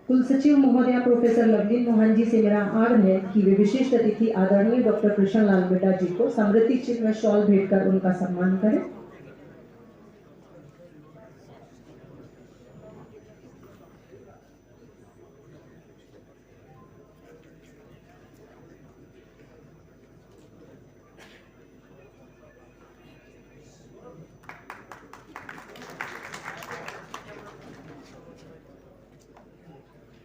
कुल सचिव महोदया प्रोफेसर लवलीन मोहन जी से मेरा आग्रह है कि वे विशिष्ट अतिथि आदरणीय डॉक्टर कृष्णलाल मिड्डा जी को समृद्धि चिन्ह में शॉल भेंट कर उनका सम्मान करें।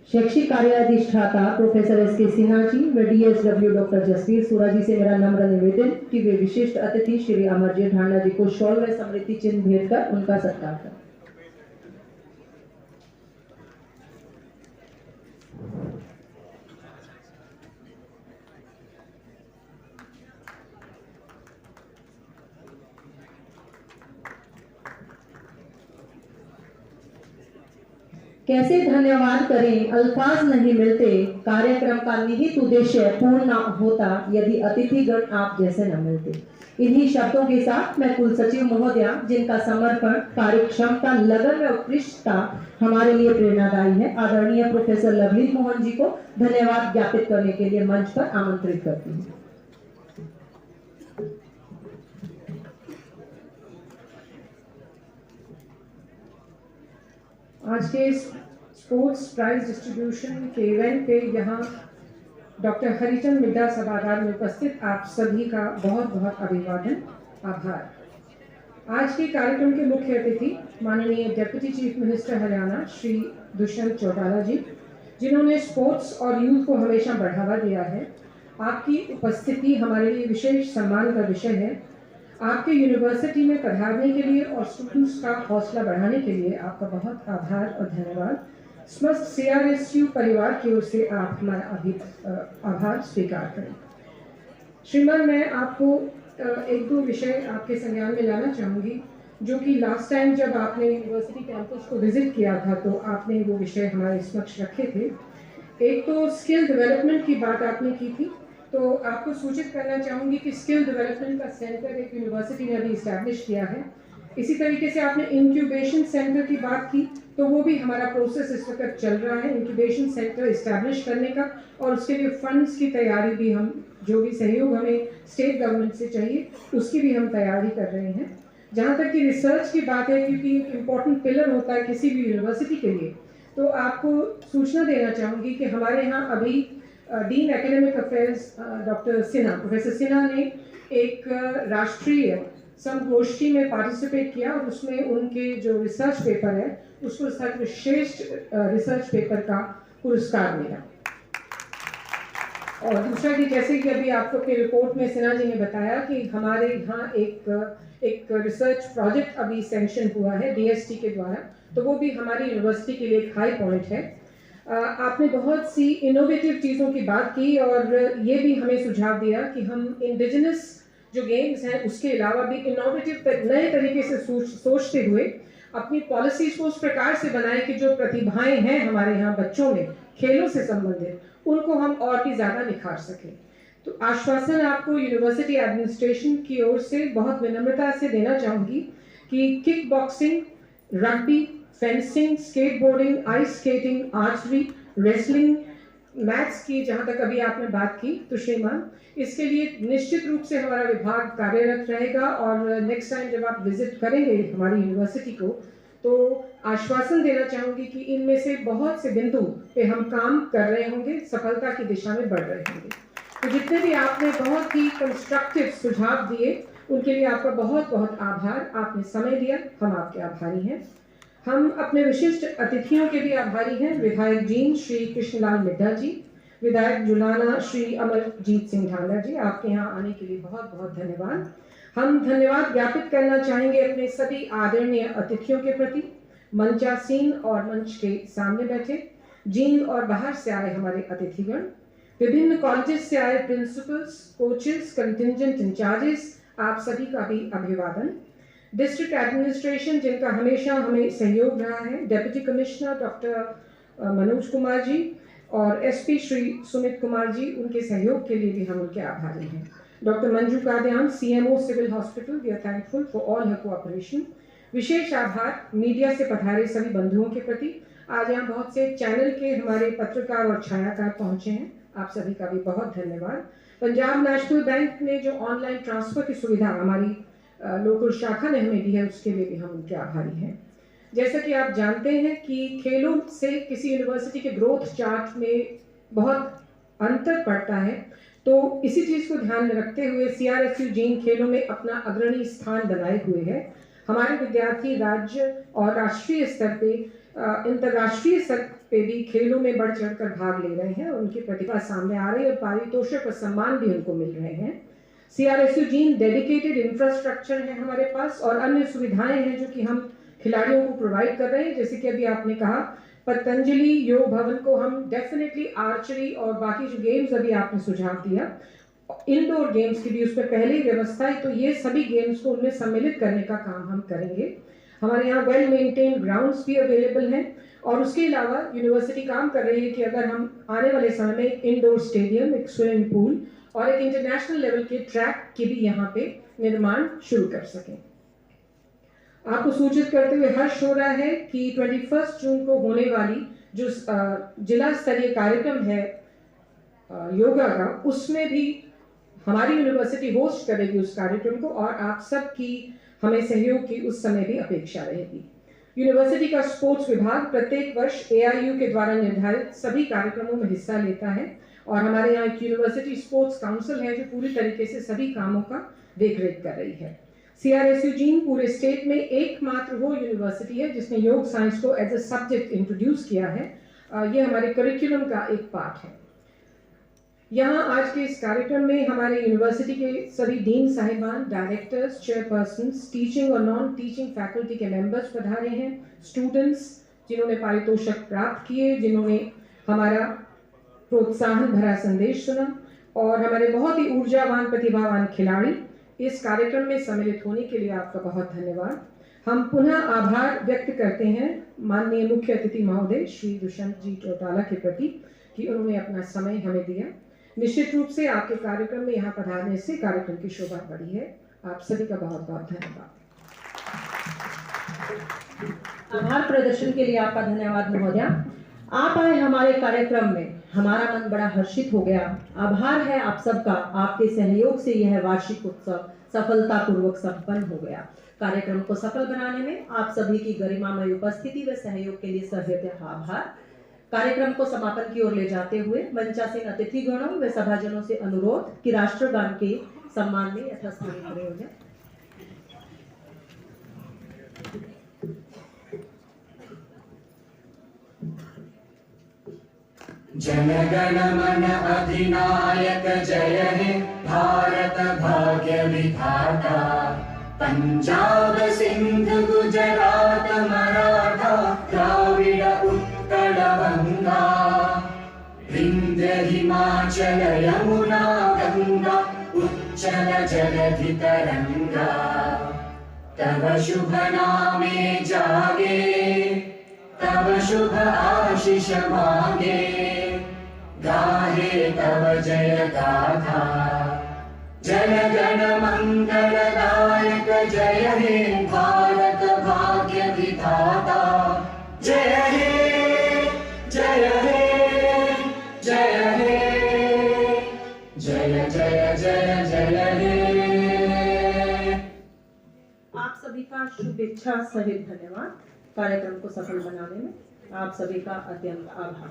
शैक्षिक कार्य अधिष्ठाता प्रोफेसर एस के सिन्हा जी व DSW डॉक्टर जसवीर सूरा जी से मेरा नम्र निवेदन कि वे विशिष्ट अतिथि श्री अमरजीत ढांडा जी को शॉल व समृद्धि चिन्ह भेंट कर उनका सत्कार करें। कैसे धन्यवाद करें, अल्फाज नहीं मिलते। कार्यक्रम का निहित उद्देश्य पूर्ण न होता यदि अतिथिगण आप जैसे न मिलते। इन्हीं शब्दों के साथ मैं कुल सचिव महोदया जिनका समर्पण, कार्यक्षमता, लगन व उत्कृष्टता हमारे लिए प्रेरणादायी है, आदरणीय प्रोफेसर लवलीन मोहन जी को धन्यवाद ज्ञापित करने के लिए मंच पर आमंत्रित करती हूँ। आज के स्पोर्ट्स प्राइज डिस्ट्रीब्यूशन के इवेंट पे यहाँ डॉक्टर हरिचंद मिड्डा सभागार में उपस्थित आप सभी का बहुत बहुत अभिवादन, आभार। आज के कार्यक्रम के मुख्य अतिथि माननीय deputy chief minister Haryana Shri Dushyant Chautala ji, जिन्होंने स्पोर्ट्स और यूथ को हमेशा बढ़ावा दिया है। आपकी उपस्थिति हमारे लिए विशेष सम्मान का विषय है। आपके यूनिवर्सिटी में पढ़ाने के लिए और स्टूडेंट्स का हौसला बढ़ाने के लिए आपका बहुत आभार और धन्यवाद। समस्त CRSU परिवार की ओर से आप हमारा आभार स्वीकार करें। श्रीमान, मैं आपको एक दो विषय आपके संज्ञान में लाना चाहूँगी, जो कि लास्ट टाइम जब आपने यूनिवर्सिटी कैंपस को विजिट किया था तो आपने वो विषय हमारे समक्ष रखे थे। एक तो स्किल डेवलपमेंट की बात आपने की थी, तो आपको सूचित करना चाहूँगी कि स्किल डेवलपमेंट का सेंटर एक यूनिवर्सिटी ने अभी इस्टेब्लिश किया है। इसी तरीके से आपने इंक्यूबेशन सेंटर की बात की, तो वो भी हमारा प्रोसेस इस वक्त चल रहा है इंक्यूबेशन सेंटर इस्टेब्लिश करने का, और उसके लिए फंड्स की तैयारी भी हम, जो भी सहयोग हमें स्टेट गवर्नमेंट से चाहिए उसकी भी हम तैयारी कर रहे हैं। जहाँ तक कि रिसर्च की बात है, क्योंकि एक इम्पॉर्टेंट पिलर होता है किसी भी यूनिवर्सिटी के लिए, तो आपको सूचना देना चाहूँगी कि हमारे यहाँ अभी dean academic affairs doctor Sinha, professor Sinha ने एक राष्ट्रीय संगोष्ठी में पार्टिसिपेट किया और उसमें उनके जो रिसर्च पेपर है उसको सर्वश्रेष्ठ रिसर्च पेपर का पुरस्कार मिला। और दूसरा कि जैसे कि अभी आपको अपनी रिपोर्ट में सिन्हा जी ने बताया कि हमारे यहाँ एक रिसर्च प्रोजेक्ट अभी सैंक्शन हुआ है DST के द्वारा, तो वो भी हमारी यूनिवर्सिटी के लिए एक हाई पॉइंट है। आपने बहुत सी इनोवेटिव चीज़ों की बात की और ये भी हमें सुझाव दिया कि हम इंडिजिनस जो गेम्स हैं उसके अलावा भी इनोवेटिव नए तरीके से सोचते हुए अपनी पॉलिसीज को उस प्रकार से बनाएं कि जो प्रतिभाएं हैं हमारे यहाँ बच्चों में खेलों से संबंधित, उनको हम और भी ज़्यादा निखार सकें। तो आश्वासन आपको यूनिवर्सिटी एडमिनिस्ट्रेशन की ओर से बहुत विनम्रता से देना चाहूँगी कि kick boxing, rugby, fencing, skateboarding, ice skating, archery, wrestling, maths की जहाँ तक अभी आपने बात की, तो श्रीमान इसके लिए निश्चित रूप से हमारा विभाग कार्यरत रहेगा। और नेक्स्ट टाइम जब आप विजिट करेंगे हमारी यूनिवर्सिटी को, तो आश्वासन देना चाहूँगी कि इनमें से बहुत से बिंदु पे हम काम कर रहे होंगे, सफलता की दिशा में बढ़ रहे होंगे। तो जितने भी आपने बहुत ही कंस्ट्रक्टिव सुझाव दिए उनके लिए आपका बहुत बहुत आभार। आपने समय दिया, हम आपके आभारी हैं। हम अपने विशिष्ट अतिथियों के भी आभारी हैं। विधायक जींद श्री कृष्णलाल मिड्डा जी, विधायक जुलाना श्री अमरजीत सिंह ढांडा जी, आपके यहाँ आने के लिए बहुत बहुत धन्यवाद। हम धन्यवाद ज्ञापित करना चाहेंगे अपने सभी आदरणीय अतिथियों के प्रति, मंचासीन और मंच के सामने बैठे, जींद और बाहर से आए हमारे अतिथिगण, विभिन्न कॉलेजेस से आए प्रिंसिपल्स, कोचेस, कंटिंजेंट इंचार्जेस, आप सभी का भी अभिवादन। डिस्ट्रिक्ट एडमिनिस्ट्रेशन जिनका हमेशा हमें सहयोग रहा है, deputy commissioner doctor Manoj Kumar ji और SP श्री सुमित कुमार जी, उनके सहयोग के लिए भी हम उनके आभारी हैं। Doctor Manju Kadian, CMO civil hospital, we are thankful for all her cooperation. विशेष आभार मीडिया से पधारे सभी बंधुओं के प्रति, आज यहाँ बहुत से चैनल के हमारे पत्रकार और छायाकार पहुंचे हैं, आप सभी का भी बहुत धन्यवाद। पंजाब नेशनल बैंक ने जो ऑनलाइन ट्रांसफर की सुविधा हमारी लोकल शाखा ने हमें दी है, उसके लिए भी हम उनके आभारी हैं। जैसा कि आप जानते हैं कि खेलों से किसी यूनिवर्सिटी के ग्रोथ चार्ट में बहुत अंतर पड़ता है, तो इसी चीज़ को ध्यान में रखते हुए CRSU जीन खेलों में अपना अग्रणी स्थान बनाए हुए है। हमारे विद्यार्थी राज्य और राष्ट्रीय स्तर पे, अंतर्राष्ट्रीय स्तर पे भी खेलों में बढ़ चढ़कर भाग ले रहे हैं, उनकी प्रतिभा सामने आ रही है और पारितोषिक और सम्मान भी उनको मिल रहे हैं। CRSU जीन डेडिकेटेड इंफ्रास्ट्रक्चर है हमारे पास और अन्य सुविधाएं हैं जो कि हम खिलाड़ियों को प्रोवाइड कर रहे हैं। जैसे कि अभी आपने कहा, पतंजलि योग भवन को हम डेफिनेटली आर्चरी और बाकी जो गेम्स अभी आपने सुझाव दिया, इंडोर गेम्स की भी उसमें पहले ही व्यवस्था है, तो ये सभी गेम्स को उनमें सम्मिलित करने का काम हम करेंगे। हमारे यहाँ वेल मेंटेन ग्राउंड्स भी अवेलेबल हैं और उसके अलावा यूनिवर्सिटी काम कर रही है कि अगर हम आने वाले समय में एक इंडोर स्टेडियम, एक स्विमिंग पूल और एक इंटरनेशनल लेवल के ट्रैक के भी यहाँ पे निर्माण शुरू कर सकें। आपको सूचित करते हुए हर्ष हो रहा है कि 21 जून को होने वाली जो जिला स्तरीय कार्यक्रम है योगा का, उसमें भी हमारी यूनिवर्सिटी होस्ट करेगी उस कार्यक्रम को और आप सबकी हमें सहयोग की उस समय भी अपेक्षा रहेगी। यूनिवर्सिटी का स्पोर्ट्स विभाग प्रत्येक वर्ष AIU के द्वारा निर्धारित सभी कार्यक्रमों में हिस्सा लेता है और हमारे यहाँ एक यूनिवर्सिटी स्पोर्ट्स काउंसिल है जो पूरी तरीके से सभी कामों का देखरेख कर रही है। CRSU जीन पूरे स्टेट में एकमात्र वो यूनिवर्सिटी है जिसने योग साइंस को एज अ सब्जेक्ट इंट्रोड्यूस किया है। ये हमारे करिकुलम का एक पार्ट है। यहाँ आज के इस कार्यक्रम में हमारे यूनिवर्सिटी के सभी डीन साहिबान, डायरेक्टर्स, चेयरपर्सन्स, टीचिंग और नॉन टीचिंग फैकल्टी के मेंबर्स पधारे हैं, स्टूडेंट्स जिन्होंने पारितोषिक प्राप्त किए, जिन्होंने हमारा प्रोत्साहन भरा संदेश सुना और हमारे बहुत ही ऊर्जावान प्रतिभावान खिलाड़ी। इस कार्यक्रम में सम्मिलित होने के लिए आपका बहुत धन्यवाद। हम पुनः आभार व्यक्त करते हैं माननीय मुख्य अतिथि महोदय श्री दुष्यंत जी चौटाला के प्रति कि उन्होंने अपना समय हमें दिया। निश्चित रूप से आपके कार्यक्रम में यहाँ पधारने से कार्यक्रम की शोभा बढ़ी है। आप सभी का बहुत बहुत धन्यवाद। आभार प्रदर्शन के लिए आपका धन्यवाद महोदया। आप आए हमारे कार्यक्रम में, हमारा मन बड़ा हर्षित हो गया। आभार है आप सबका, आपके सहयोग से यह वार्षिक उत्सव सफलतापूर्वक संपन्न हो गया। कार्यक्रम को सफल बनाने में आप सभी की गरिमामय उपस्थिति व सहयोग के लिए सहृदय आभार। कार्यक्रम को समापन की ओर ले जाते हुए मंचासीन अतिथिगणों व सभाजनों से अनुरोध कि राष्ट्रगान के सम्मान में यथास्थान खड़े हो जाए। जनगण मन अधिनायक जय हे भारत भाग्य विधाता, पंजाब सिंध गुजरात मराठा द्राविड उत्कल बंगा, विंध्य हिमाचल यमुना गंगा उच्चल जलधि तरंगा, तव शुभ नामे जागे तव शुभ आशीष मांगे, गाहे तव जय गाथा, जन गण मंगलदायक जय हे भारत भाग्य विधाता, जय हे जय हे जय हे जय जय जय जय हे। आप सभी का शुभेच्छा सहित धन्यवाद। कार्यक्रम को सफल बनाने में आप सभी का अत्यंत आभार।